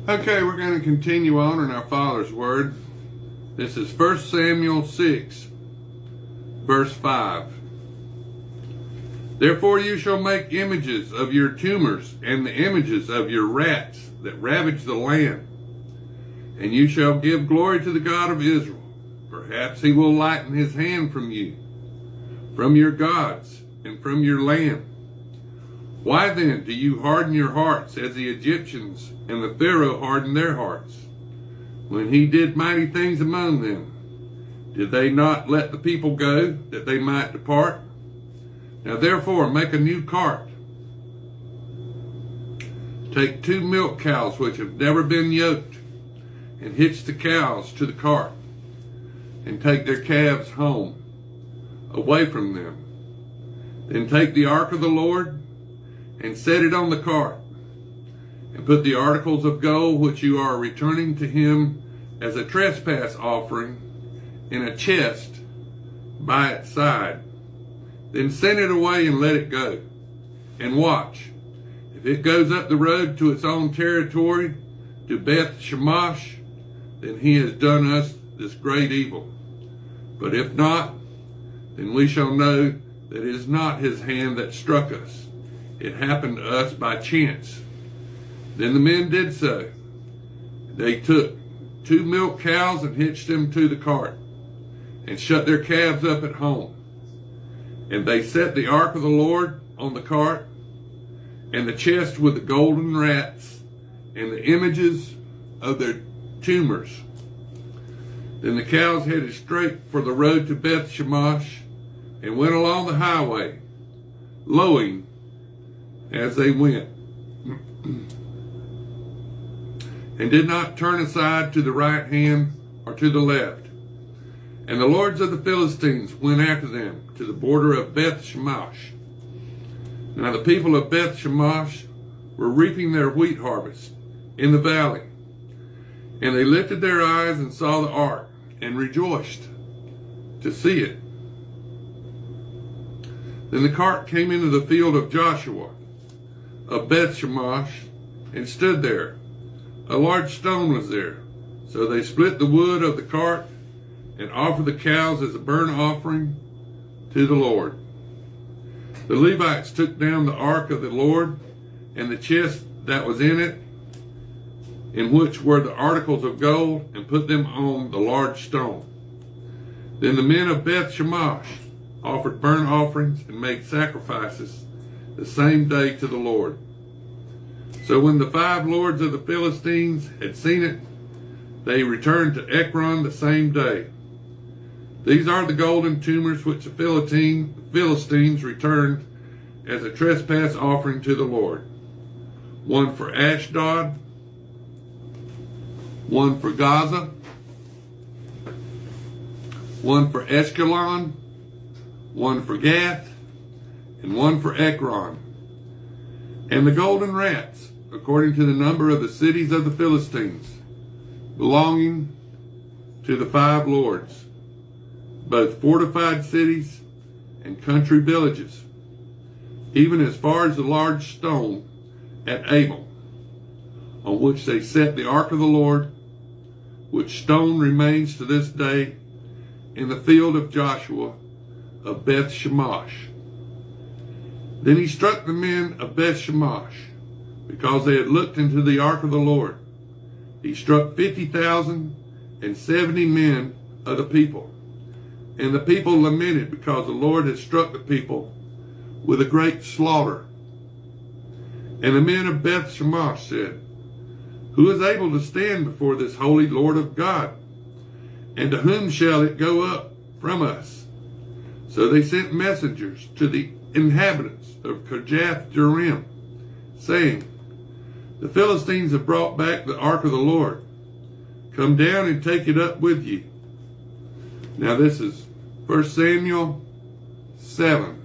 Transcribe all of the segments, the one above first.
Okay, we're going to continue on in our Father's Word. This is 1 Samuel 6, verse 5. Therefore you shall make images of your tumors and the images of your rats that ravage the land. And you shall give glory to the God of Israel. Perhaps he will lighten his hand from you, from your gods, and from your land. Why then do you harden your hearts as the Egyptians and the Pharaoh hardened their hearts? When he did mighty things among them, did they not let the people go, that they might depart? Now therefore make a new cart. Take 2 milk cows which have never been yoked, and hitch the cows to the cart, and take their calves home, away from them. Then take the ark of the Lord, and set it on the cart, and put the articles of gold which you are returning to him as a trespass offering in a chest by its side. Then send it away and let it go. And watch. If it goes up the road to its own territory, to Beth Shemesh, then he has done us this great evil. But if not, then we shall know that it is not his hand that struck us. It happened to us by chance. Then the men did so. They took 2 milk cows and hitched them to the cart, and shut their calves up at home. And they set the ark of the Lord on the cart, and the chest with the golden rats, and the images of their tumors. Then the cows headed straight for the road to Beth Shemesh, and went along the highway, lowing as they went, and did not turn aside to the right hand or to the left. And the lords of the Philistines went after them to the border of Beth Shemesh. Now the people of Beth Shemesh were reaping their wheat harvest in the valley. And they lifted their eyes and saw the ark, and rejoiced to see it. Then the cart came into the field of Joshua of Beth Shemesh, and stood there. A large stone was there. So they split the wood of the cart, and offered the cows as a burnt offering to the Lord. The Levites took down the ark of the Lord, and the chest that was in it, in which were the articles of gold, and put them on the large stone. Then the men of Beth Shemesh offered burnt offerings and made sacrifices the same day to the Lord. So when the 5 lords of the Philistines had seen it, they returned to Ekron the same day. These are the golden tumors which the Philistines returned as a trespass offering to the Lord. 1 for Ashdod, 1 for Gaza, 1 for Ashkelon, 1 for Gath, and 1 for Ekron. And the golden rats, according to the number of the cities of the Philistines, belonging to the 5 lords, both fortified cities and country villages, even as far as the large stone at Abel, on which they set the ark of the Lord, which stone remains to this day in the field of Joshua of Beth Shemesh. Then he struck the men of Beth Shemesh, because they had looked into the ark of the Lord. He struck 50,070 men of the people. And the people lamented, because the Lord had struck the people with a great slaughter. And the men of Beth Shemesh said, Who is able to stand before this holy Lord of God? And to whom shall it go up from us? So they sent messengers to the inhabitants of Kirjath Jearim, saying, The Philistines have brought back the ark of the Lord. Come down and take it up with you. Now this is 1 Samuel 7.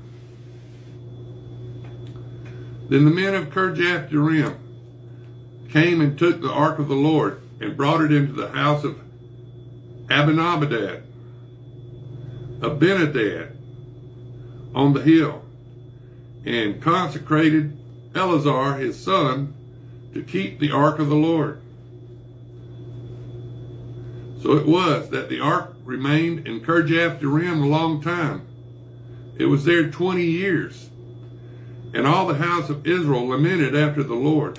Then the men of Kirjath Jearim came and took the ark of the Lord, and brought it into the house of Abinadab on the hill, and consecrated Eleazar his son to keep the ark of the Lord. So it was that the ark remained in Kirjath Jearim a long time. It was there 20 years. And all the house of Israel lamented after the Lord.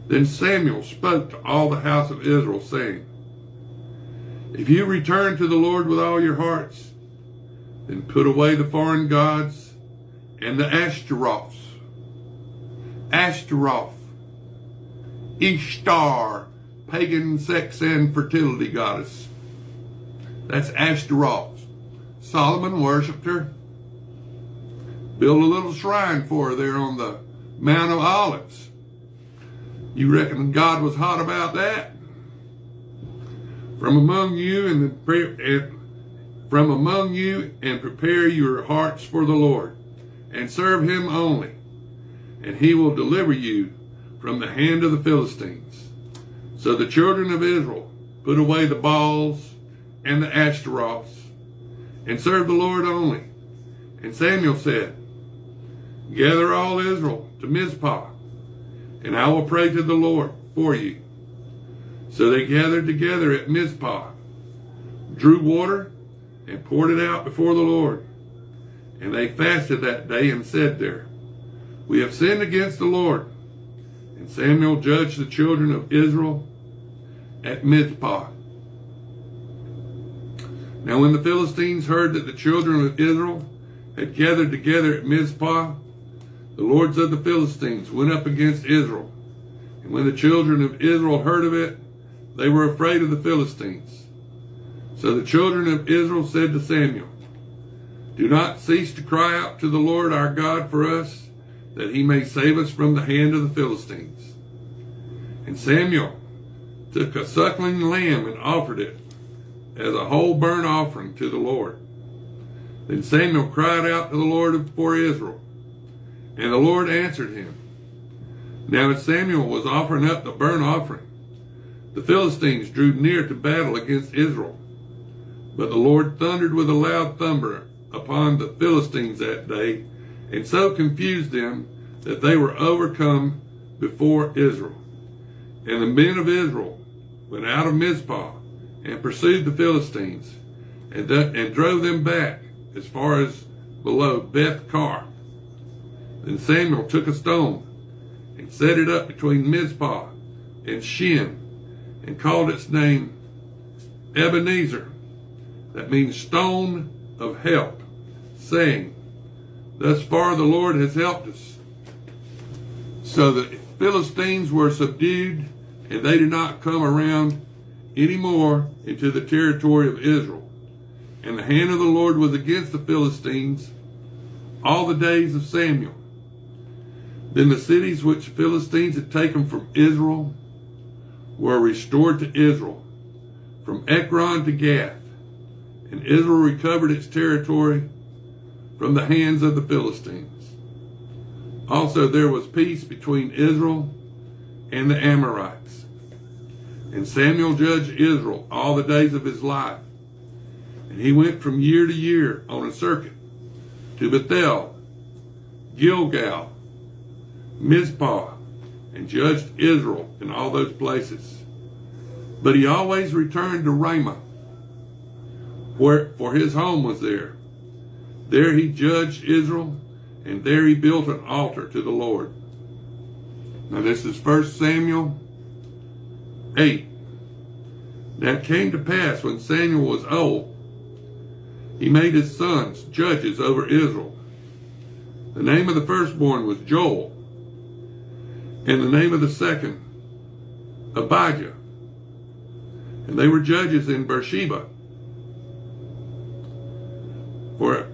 Then Samuel spoke to all the house of Israel, saying, if you return to the Lord with all your hearts, then put away the foreign gods and the Ashtaroths. Ashtaroth, Ishtar, pagan sex and fertility goddess. That's Ashtaroth. Solomon worshipped her. Built a little shrine for her there on the Mount of Olives. You reckon God was hot about that? From among you and prepare your hearts for the Lord, and serve him only, and he will deliver you from the hand of the Philistines. So the children of Israel put away the Baals and the Ashtaroths, and served the Lord only. And Samuel said, gather all Israel to Mizpah, and I will pray to the Lord for you. So they gathered together at Mizpah, drew water, and poured it out before the Lord. And they fasted that day and said there, we have sinned against the Lord. And Samuel judged the children of Israel at Mizpah. Now when the Philistines heard that the children of Israel had gathered together at Mizpah, the lords of the Philistines went up against Israel. And when the children of Israel heard of it, they were afraid of the Philistines. So the children of Israel said to Samuel, do not cease to cry out to the Lord our God for us, that he may save us from the hand of the Philistines. And Samuel took a suckling lamb and offered it as a whole burnt offering to the Lord. Then Samuel cried out to the Lord for Israel, and the Lord answered him. Now as Samuel was offering up the burnt offering, the Philistines drew near to battle against Israel. But the Lord thundered with a loud thunder upon the Philistines that day, and so confused them that they were overcome before Israel. And the men of Israel went out of Mizpah and pursued the Philistines, and drove them back as far as below Beth-kar. Then Samuel took a stone and set it up between Mizpah and Shin, and called its name Ebenezer, that means stone of help, saying, thus far the Lord has helped us. So the Philistines were subdued, and they did not come around any more into the territory of Israel. And the hand of the Lord was against the Philistines all the days of Samuel. Then the cities which the Philistines had taken from Israel were restored to Israel, from Ekron to Gath, and Israel recovered its territory from the hands of the Philistines. Also there was peace between Israel and the Amorites. And Samuel judged Israel all the days of his life, and he went from year to year on a circuit to Bethel, Gilgal, Mizpah, and judged Israel in all those places. But he always returned to Ramah, for his home was there. There he judged Israel, and there he built an altar to the Lord. Now this is 1 Samuel 8. Now it came to pass when Samuel was old, he made his sons judges over Israel. The name of the firstborn was Joel, and the name of the second, Abijah. And they were judges in Beersheba.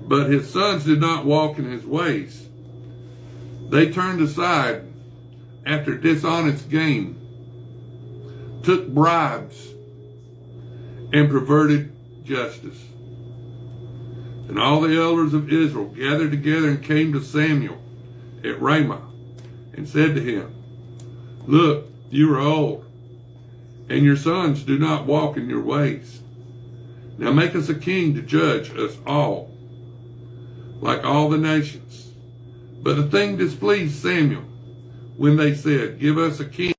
But his sons did not walk in his ways. They turned aside after dishonest gain, took bribes, and perverted justice. And all the elders of Israel gathered together and came to Samuel at Ramah, and said to him, look, you are old, and your sons do not walk in your ways. Now make us a king to judge us all, like all the nations. But the thing displeased Samuel when they said, give us a king